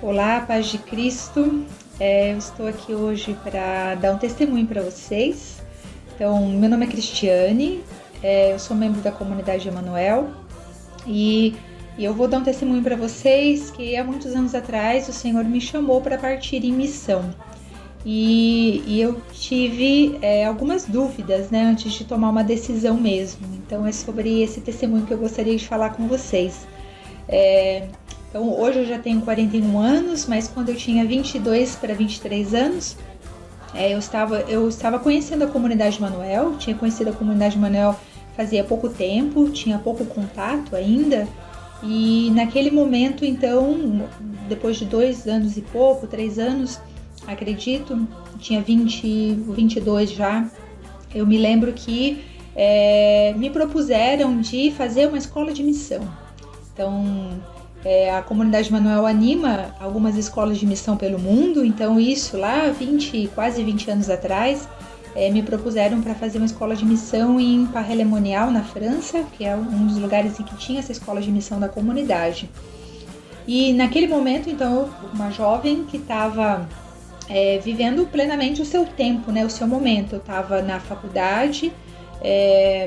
Olá, paz de Cristo. Eu estou aqui hoje para dar um testemunho para vocês. Então, meu nome é Cristiane, eu sou membro da comunidade Emanuel e eu vou dar um testemunho para vocês que há muitos anos atrás o Senhor me chamou para partir em missão. E eu tive algumas dúvidas, né, antes de tomar uma decisão mesmo. Então, é sobre esse testemunho que eu gostaria de falar com vocês. Então, hoje eu já tenho 41 anos, mas quando eu tinha 22 para 23 anos, eu estava conhecendo a comunidade Emanuel, tinha conhecido a comunidade Emanuel fazia pouco tempo, tinha pouco contato ainda, e naquele momento, então, depois de 2 anos e pouco, 3 anos, acredito, tinha 22 já, eu me lembro que me propuseram de fazer uma escola de missão. Então, a comunidade Emanuel anima algumas escolas de missão pelo mundo, então isso lá, quase 20 anos atrás, me propuseram para fazer uma escola de missão em Paray-le-Monial, na França, que é um dos lugares em que tinha essa escola de missão da comunidade. E naquele momento, então, uma jovem que estava vivendo plenamente o seu tempo, né, o seu momento. Eu estava na faculdade,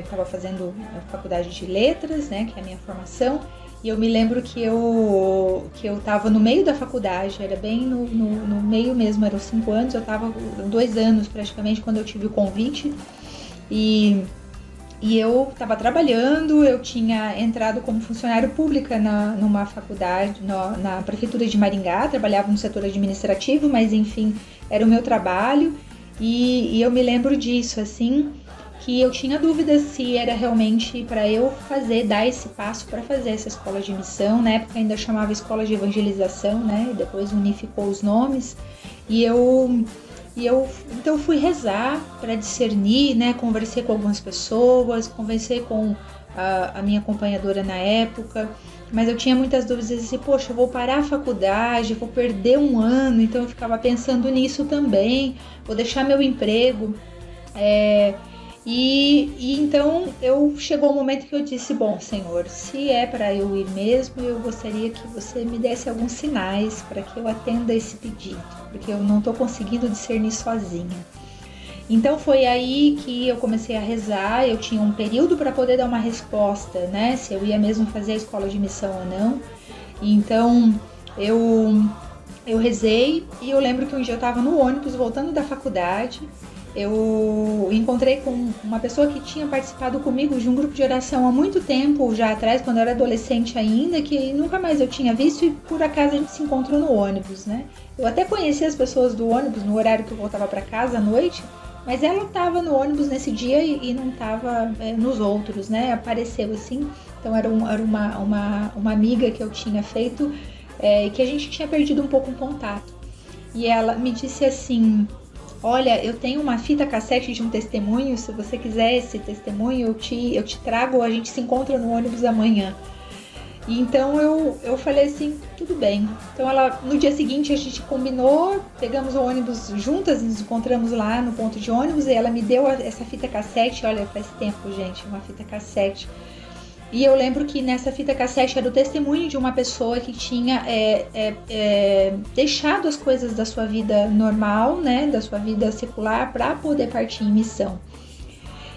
estava fazendo a faculdade de letras, né, que é a minha formação, e eu me lembro que eu estava no meio da faculdade, era bem no meio mesmo, eram 5 anos, eu estava 2 anos praticamente quando eu tive o convite, e eu estava trabalhando, eu tinha entrado como funcionária pública numa faculdade, na prefeitura de Maringá, trabalhava no setor administrativo, mas enfim, era o meu trabalho, e eu me lembro disso, assim, que eu tinha dúvidas se era realmente para eu dar esse passo para fazer essa escola de missão. Na época ainda chamava escola de evangelização, né? E depois unificou os nomes. Então fui rezar para discernir, né? Conversei com algumas pessoas, conversei com a minha acompanhadora na época, mas eu tinha muitas dúvidas, assim, poxa, eu vou parar a faculdade, vou perder 1 ano, então eu ficava pensando nisso também, vou deixar meu emprego. Então chegou o momento que eu disse, bom, Senhor, se é para eu ir mesmo, eu gostaria que você me desse alguns sinais para que eu atenda esse pedido, porque eu não estou conseguindo discernir sozinha. Então foi aí que eu comecei a rezar, eu tinha um período para poder dar uma resposta, né, se eu ia mesmo fazer a escola de missão ou não. Então eu rezei, e eu lembro que um dia eu estava no ônibus voltando da faculdade. Eu encontrei com uma pessoa que tinha participado comigo de um grupo de oração há muito tempo já atrás, quando eu era adolescente ainda, que nunca mais eu tinha visto, e por acaso a gente se encontrou no ônibus, né? Eu até conhecia as pessoas do ônibus no horário que eu voltava para casa à noite, mas ela estava no ônibus nesse dia e não estava nos outros, né? Apareceu assim, então era uma amiga que eu tinha feito, que a gente tinha perdido um pouco o contato. E ela me disse assim: olha, eu tenho uma fita cassete de um testemunho, se você quiser esse testemunho, eu te trago, a gente se encontra no ônibus amanhã. E então eu falei assim, tudo bem. Então no dia seguinte a gente combinou, pegamos o ônibus juntas, nos encontramos lá no ponto de ônibus, e ela me deu essa fita cassete, olha, faz tempo, gente, uma fita cassete. E eu lembro que nessa fita cassete era o testemunho de uma pessoa que tinha deixado as coisas da sua vida normal, né, da sua vida secular, para poder partir em missão.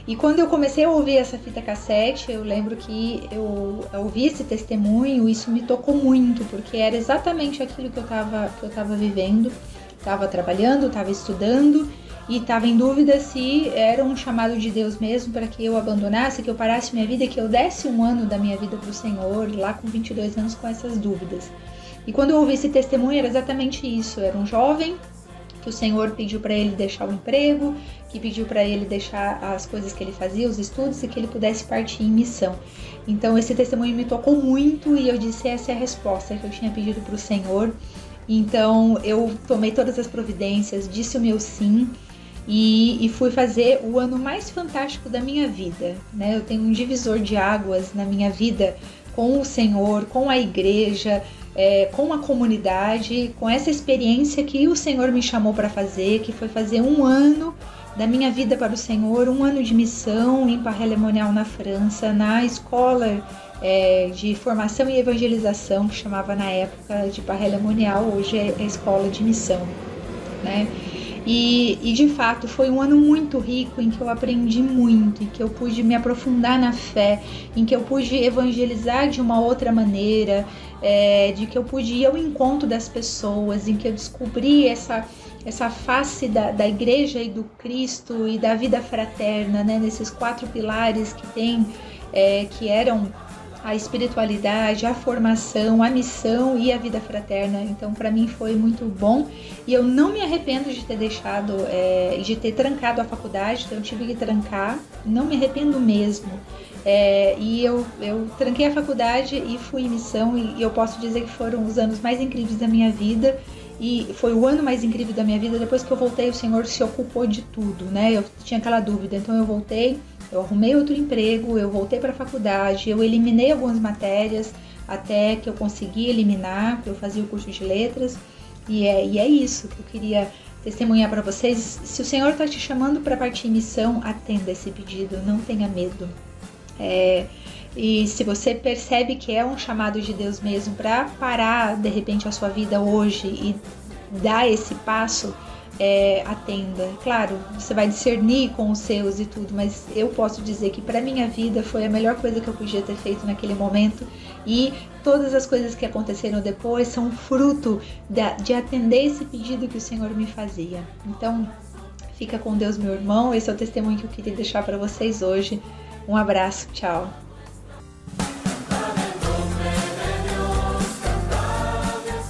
E quando eu comecei a ouvir essa fita cassete, eu lembro que eu ouvi esse testemunho, isso me tocou muito, porque era exatamente aquilo que eu estava vivendo. Estava trabalhando, estava estudando, e estava em dúvida se era um chamado de Deus mesmo para que eu abandonasse, que eu parasse minha vida, que eu desse 1 ano da minha vida para o Senhor, lá com 22 anos, com essas dúvidas. E quando eu ouvi esse testemunho, era exatamente isso. Era um jovem que o Senhor pediu para ele deixar o emprego, que pediu para ele deixar as coisas que ele fazia, os estudos, e que ele pudesse partir em missão. Então esse testemunho me tocou muito, e eu disse, essa é a resposta que eu tinha pedido para o Senhor. Então eu tomei todas as providências, disse o meu sim, e fui fazer o ano mais fantástico da minha vida, né? Eu tenho um divisor de águas na minha vida com o Senhor, com a igreja, com a comunidade, com essa experiência que o Senhor me chamou para fazer, que foi fazer 1 ano da minha vida para o Senhor, 1 ano de missão em Paray-le-Monial, na França, na escola de formação e evangelização, que chamava na época de Paray-le-Monial, hoje é a escola de missão, né? E de fato foi um ano muito rico, em que eu aprendi muito, em que eu pude me aprofundar na fé, em que eu pude evangelizar de uma outra maneira, de que eu pude ir ao encontro das pessoas, em que eu descobri essa face da igreja e do Cristo e da vida fraterna, né? Nesses 4 pilares que tem, que eram a espiritualidade, a formação, a missão e a vida fraterna. Então, para mim foi muito bom, e eu não me arrependo de ter deixado, de ter trancado a faculdade. Então eu tive que trancar, não me arrependo mesmo. E eu tranquei a faculdade e fui em missão, e eu posso dizer que foram os anos mais incríveis da minha vida. E foi o ano mais incrível da minha vida. Depois que eu voltei, o Senhor se ocupou de tudo, né? Eu tinha aquela dúvida, então eu voltei, eu arrumei outro emprego, eu voltei para a faculdade, eu eliminei algumas matérias até que eu consegui eliminar, porque eu fazia o curso de letras, e é isso que eu queria testemunhar para vocês. Se o Senhor está te chamando para partir em missão, atenda esse pedido, não tenha medo. E se você percebe que é um chamado de Deus mesmo para parar de repente a sua vida hoje e dar esse passo, atenda. Claro, você vai discernir com os seus e tudo, mas eu posso dizer que para minha vida foi a melhor coisa que eu podia ter feito naquele momento, e todas as coisas que aconteceram depois são fruto de atender esse pedido que o Senhor me fazia. Então, fica com Deus, meu irmão. Esse é o testemunho que eu queria deixar para vocês hoje. Um abraço, tchau.